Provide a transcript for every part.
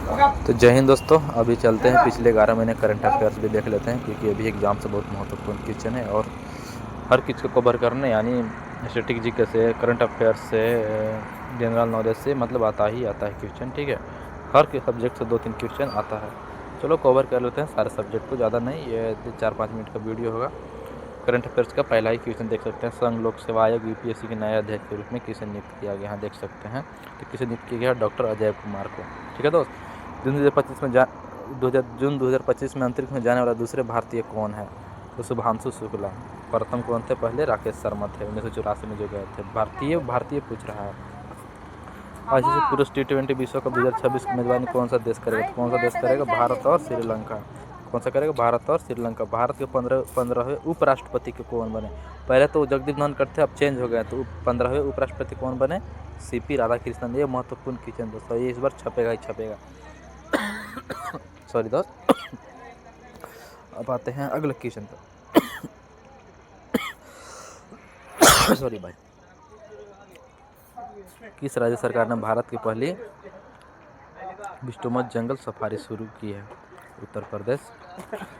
तो जय हिंद दोस्तों, अभी चलते हैं पिछले 11 महीने करंट अफेयर्स भी देख लेते हैं, क्योंकि अभी एग्जाम से बहुत महत्वपूर्ण क्वेश्चन है और हर चीज़ को कवर करने, यानी स्टैटिक जीके से, करंट अफेयर्स से, जनरल नॉलेज से, मतलब आता ही आता है क्वेश्चन। ठीक है, हर के सब्जेक्ट से 2-3 क्वेश्चन आता है। चलो कवर कर लेते हैं सारे सब्जेक्ट को, ज़्यादा नहीं, ये 4-5 मिनट का वीडियो होगा। करंट अफेयर्स का पहला ही क्वेश्चन देख सकते हैं। संघ लोक सेवा आयोग यूपीएससी के नए अध्यक्ष के रूप में किसे नियुक्त किया गया है, देख सकते हैं। तो किसे नियुक्त किया गया है? डॉक्टर अजय कुमार को। ठीक है दोस्त, जून 2025 में अंतरिक्ष में जाने वाला दूसरे भारतीय कौन है? तो शुभांशु शुक्ला। प्रथम कौन थे? पहले राकेश शर्मा थे, 1984 में जो गए थे। भारतीय पूछ रहा है। आईसीसी पुरुष T20 विश्व कप 2026 की मेजबानी कौन सा देश करेगा? तो कौन सा देश करेगा? भारत और श्रीलंका। कौन सा करेगा? भारत और श्रीलंका। भारत के 15वें उपराष्ट्रपति के कौन बने? पहले तो जगदीप धनखड़ थे, अब चेंज हो गए, तो 15वें उपराष्ट्रपति कौन बने? सीपी राधाकृष्णन। ये महत्वपूर्ण क्वेश्चन दोस्तों, ये इस बार छपेगा ही छपेगा। सॉरी दोस्त। अब आते हैं अगले क्वेश्चन पर। सॉरी भाई। किस राज्य सरकार ने भारत की पहली बिस्टोमस जंगल सफारी शुरू की है? उत्तर प्रदेश।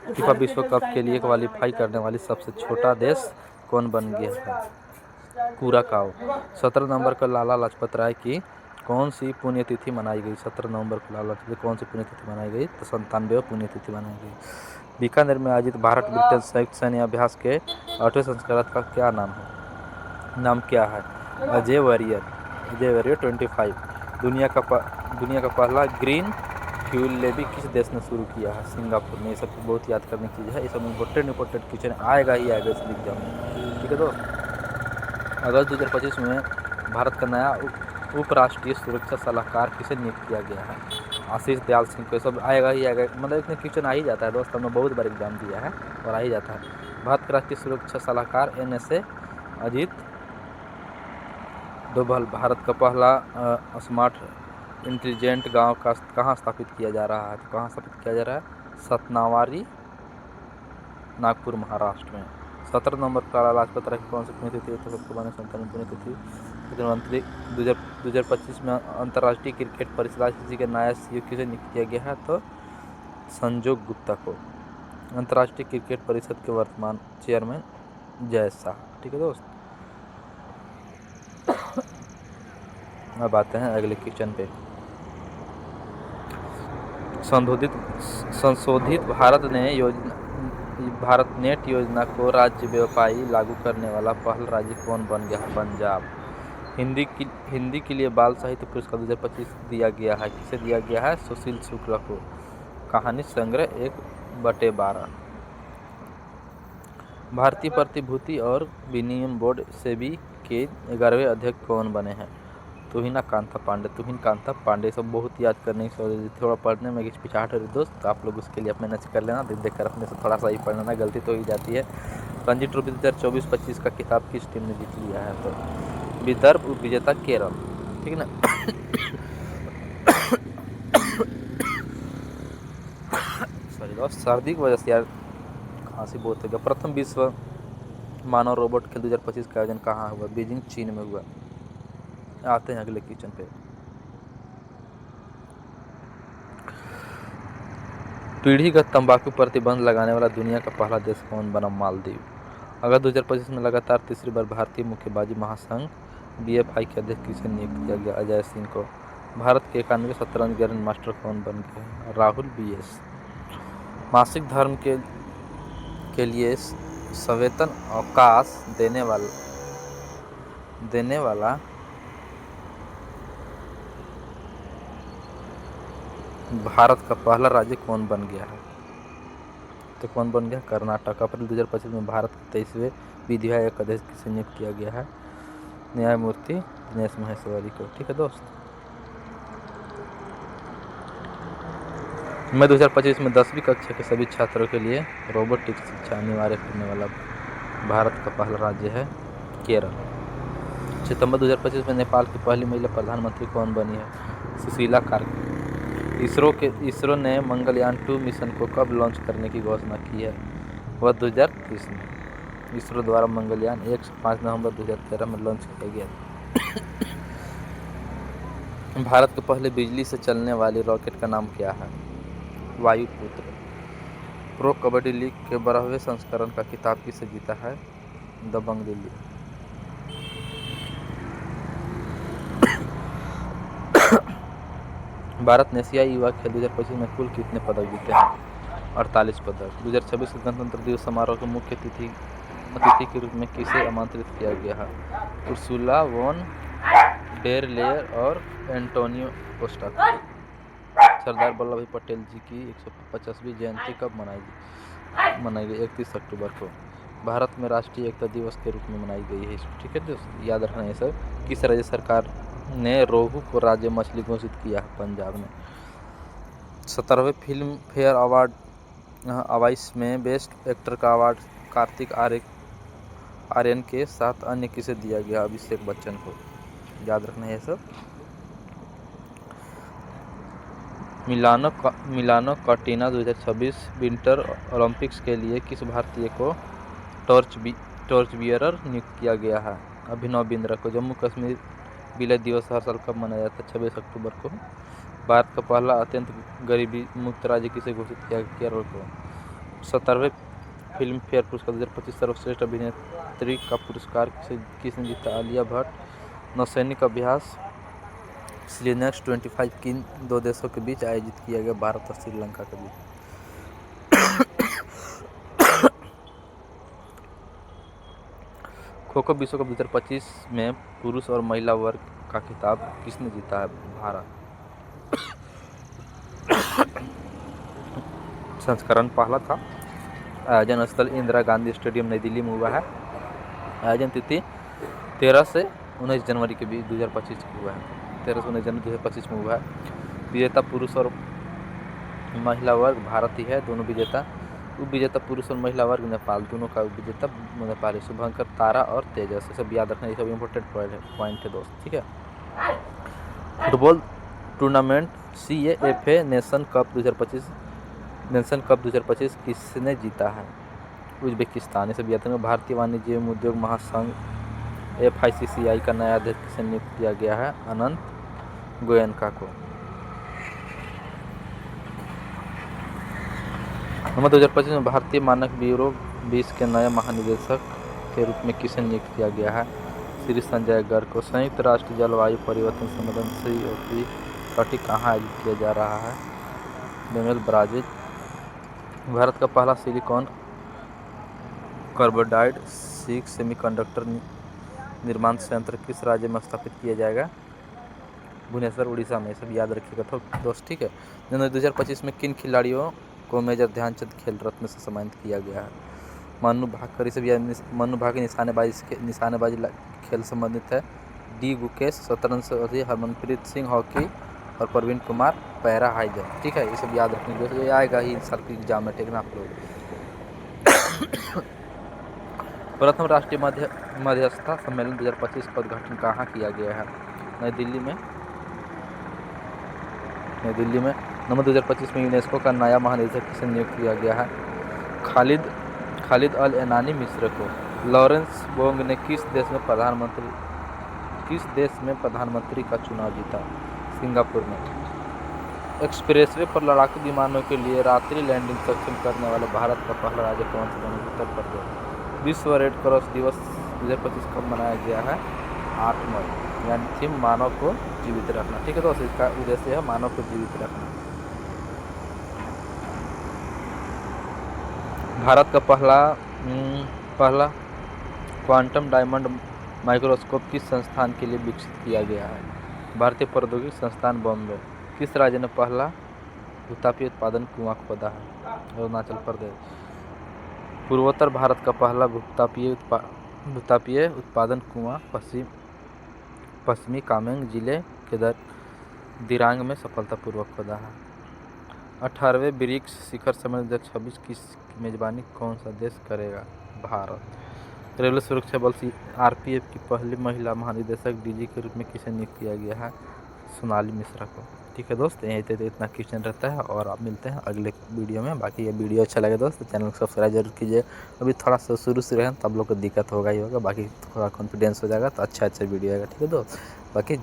फीफा विश्व कप के लिए क्वालिफाई करने वाली सबसे छोटा देश कौन बन गया है? कुराकाओ। 17 नवंबर को लाला लाजपत राय की कौन सी पुण्यतिथि मनाई गई? 17 नवंबर को लाला लाजपत कौन सी पुण्यतिथि मनाई गई? तो 97वें पुण्यतिथि मनाई गई। बीकानेर में आयोजित भारत ब्रिटेन संयुक्त सैन्य अभ्यास के 8वें संस्करण का क्या नाम है? नाम क्या है? अजय वॉरियर 25। दुनिया का पहला ग्रीन फ्यूल लेबी किस देश ने शुरू किया है? सिंगापुर ने। ये सब बहुत याद करने की चीज़ है, ये सब इंपॉर्टेंट क्वेश्चन आएगा ही आएगा इस एग्जाम में। ठीक है दोस्त, अगस्त 2025 में भारत का नया उपराष्ट्रीय सुरक्षा सलाहकार किसे नियुक्त किया गया है? आशीष दयाल सिंह को। सब आएगा ही आएगा, मतलब इतने क्वेश्चन आ ही जाता है दोस्त, हमने बहुत बार एग्जाम दिया है और आ ही जाता है। भारत का राष्ट्रीय सुरक्षा सलाहकार NSA अजीत डोभाल। भारत का पहला स्मार्ट इंटेलिजेंट गांव का कहाँ स्थापित किया जा रहा है? तो कहाँ स्थापित किया जा रहा है? सतनावारी, नागपुर, महाराष्ट्र में। 17 नवंबर को लाला लाजपत राय की कौन सी पुण्यतिथि है? तो सबको माने 57 पुण्यतिथि। प्रधानमंत्री 2025 में अंतर्राष्ट्रीय क्रिकेट परिषद ICC के नया CEO किसे नियुक्त किया गया है? तो संजोग गुप्ता को। अंतर्राष्ट्रीय क्रिकेट परिषद के वर्तमान चेयरमैन जय शाह। ठीक है दोस्त, अब आते हैं अगले क्वेश्चन पे। संशोधित भारत नेट योजना को राज्य व्यापी लागू करने वाला पहला राज्य कौन बन गया है? पंजाब। हिंदी के लिए बाल साहित्य पुरस्कार 2025 दिया गया है। किसे दिया गया है? सुशील शुक्ला को। कहानी संग्रह 1/12। भारतीय प्रतिभूति और विनिमय बोर्ड सेबी के 11वें अध्यक्ष कौन बने हैं? तुहिन कांता पांडे। सब बहुत याद करने की, थोड़ा पढ़ने में हिचकिचाहट हो रही दोस्त, तो आप लोग उसके लिए मैनेज कर लेना, देख कर अपने से थोड़ा सा ही पढ़ लेना, गलती तो ही जाती है। रणजी ट्रॉफी 2024-25 का खिताब किस टीम ने जीत लिया है? तो विदर्भ, उपविजेता केरल। ठीक है ना। सॉरी दोस्त, सर्दी की वजह से यार खांसी बहुत हो गया। प्रथम विश्व मानव रोबोट खेल 2025 का आयोजन कहाँ हुआ? बीजिंग, चीन में हुआ। आते हैं अगले क्वेश्चन पे। पीढ़ीगत तंबाकू प्रतिबंध लगाने वाला दुनिया का पहला देश कौन बना? मालदीव। अगस्त 2025 में लगातार तीसरी बार भारतीय मुक्केबाजी महासंघ BFI के अध्यक्ष किसे नियुक्त किया गया? अजय सिंह को। भारत के 91वें शतरंज ग्रैंड मास्टर कौन बन गए? राहुल BS। मासिक धर्म के लिए सवेतन अवकाश देने वाला भारत का पहला राज्य कौन बन गया है? तो कौन बन गया? कर्नाटक। अप्रैल 2025 में भारत के 23वें विधि आयोग अध्यक्ष किसे नियुक्त किया गया है? न्यायमूर्ति दिनेश महेश्वरी को। ठीक है दोस्त, मई 2025 में 10वीं कक्षा के सभी छात्रों के लिए रोबोटिक्स शिक्षा अनिवार्य करने वाला भारत का पहला राज्य है केरल। सितंबर 2025 में नेपाल की पहली महिला प्रधानमंत्री कौन बनी है? सुशीला कार्के। इसरो ने मंगलयान 2 मिशन को कब लॉन्च करने की घोषणा की है? वह 2030 में। इसरो द्वारा मंगलयान 1 5 नवंबर 2013 में लॉन्च किया गया। भारत के पहले बिजली से चलने वाली रॉकेट का नाम क्या है? वायुपुत्र। प्रो कबड्डी लीग के 12वें संस्करण का खिताब किसे जीता है? दबंग दिल्ली। भारत ने एशियाई युवा खेल 2025 में कुल कितने पदक जीते हैं? 48 पदक। 2026 के गणतंत्र दिवस समारोह के मुख्य अतिथि के रूप में किसे आमंत्रित किया गया है? उर्सुला वॉन डेर लेयर और एंटोनियो कोस्टा। सरदार वल्लभ भाई पटेल जी की 150वीं जयंती कब मनाई गई? 31 अक्टूबर को। भारत में राष्ट्रीय एकता दिवस के रूप में मनाई गई है। ठीक है दोस्तों, याद रखना ये सब। किस राज्य सरकार ने रोहू को राज्य मछली घोषित किया है? पंजाब ने। 17वें फिल्म फेयर अवार्ड 22 में बेस्ट एक्टर का अवार्ड कार्तिक आर्यन के साथ अन्य किसे दिया गया? अभिषेक बच्चन को। याद रखना है ये सब। मिलानो कॉर्टिना 2026 विंटर ओलंपिक्स के लिए किस भारतीय को टॉर्च बियरर नियुक्त किया गया है? अभिनव बिंद्रा को। जम्मू कश्मीर विलय दिवस हर साल कब मनाया जाता है? 26 अक्टूबर को। भारत का पहला अत्यंत गरीबी मुक्त राज्य किसे घोषित किया? केरल को। 17वें फिल्म फेयर पुरस्कार 2025 सर्वश्रेष्ठ अभिनेत्री का पुरस्कार किसने जीता? आलिया भट्ट। नौसैनिक अभ्यास सीलिनेक्स 25 किन दो देशों के बीच आयोजित किया गया? भारत और श्रीलंका के बीच। खो खो विश्व कप 2025 में पुरुष और महिला वर्ग का खिताब किसने जीता है? भारत। संस्करण पहला था। आयोजन स्थल इंदिरा गांधी स्टेडियम नई दिल्ली में हुआ है। आयोजन तिथि 13 से 19 जनवरी के बीच 2025 की हुआ है। 13 से 19 जनवरी 2025 में हुआ है। विजेता पुरुष और महिला वर्ग भारत ही है, दोनों विजेता। उप विजेता पुरुष और महिला वर्ग नेपाल, दोनों का उप विजेता नेपाल है। शुभंकर, तारा और तेजस, सब याद रखना, ये सब इम्पोर्टेंट पॉइंट है दोस्त। ठीक है। Football tournament CAFA nation cup 2025 किसने जीता है? उज्बेकिस्तान। ये सब याद रखना। भारतीय वाणिज्य एवं उद्योग महासंघ FICCI का नया अध्यक्ष किसे नियुक्त किया गया है? अनंत गोयनका को। नवंबर 2025 में भारतीय मानक ब्यूरो 20 के नए महानिदेशक के रूप में किसे नियुक्त किया गया है? श्री संजय गर्ग को। संयुक्त राष्ट्र जलवायु परिवर्तन सम्मेलन COP30 कहाँ आयोजित किया जा रहा है? बेमेल, ब्राजील। भारत का पहला सिलिकॉन कार्बाइड 6 सेमीकंडक्टर निर्माण संयंत्र किस राज्य में स्थापित किया जाएगा? भुवनेश्वर, उड़ीसा में। सब याद रखिएगा तो दोस्त। ठीक है। जनवरी 2025 में किन खिलाड़ियों को मेजर ध्यानचंद खेल रत्न से सम्मानित किया गया है? मनु भाकर। सब मनु भाकर निशानेबाजी खेल संबंधित है। D गुकेश शतरंज से अधिक, हरमनप्रीत सिंह हॉकी और Praveen Kumar para high jump. ठीक है, ये सब याद रखने दोस्तों, ये आएगा ही साल की एग्जाम में। ठीक ना आप लोग। प्रथम राष्ट्रीय मध्यस्थता सम्मेलन 2025 का उद्घाटन कहाँ किया गया है? नई दिल्ली में। नवंबर 2025 में यूनेस्को का नया महानिदेशक किसे नियुक्त किया गया है? खालिद अल एनानी मिस्र को। लॉरेंस बोंग ने किस देश में प्रधानमंत्री का चुनाव जीता? सिंगापुर में। एक्सप्रेसवे पर लड़ाकू विमानों के लिए रात्रि लैंडिंग सक्षम करने वाले भारत का पहला राज्य कौन सा बना? उत्तर प्रदेश। विश्व रेड क्रॉस दिवस 2025 कब मनाया गया है? 8 मई। यानी थीम मानव को जीवित रखना। ठीक है दोस्तों, इसका उद्देश्य है मानव को जीवित रखना। भारत का पहला क्वांटम डायमंड माइक्रोस्कोप किस संस्थान के लिए विकसित किया गया है? भारतीय प्रौद्योगिकी संस्थान, बॉम्बे। किस राज्य ने पहला भूतापीय उत्पादन कुआं खोदा है? अरुणाचल प्रदेश। पूर्वोत्तर भारत का पहला भूतापीय उत्पादन कुआं पश्चिमी कामेंग जिले के दिरांग में सफलतापूर्वक खोदा है। 18वें ब्रिक्स शिखर सम्मेलन 2026 की मेजबानी कौन सा देश करेगा? भारत। रेलवे सुरक्षा बल RPF की पहली महिला महानिदेशक DG के रूप में किसे नियुक्त किया गया है? सोनाली मिश्रा को। ठीक है दोस्त, यहीं पे इतना क्वेश्चन रहता है और आप मिलते हैं अगले वीडियो में। बाकी ये वीडियो अच्छा लगे दोस्त तो चैनल को सब्सक्राइब जरूर कीजिए। अभी थोड़ा सा शुरू से रहें तब लोग को दिक्कत होगा ही होगा, बाकी थोड़ा कॉन्फिडेंस हो जाएगा तो अच्छा वीडियो आएगा। ठीक है दोस्त, बाकी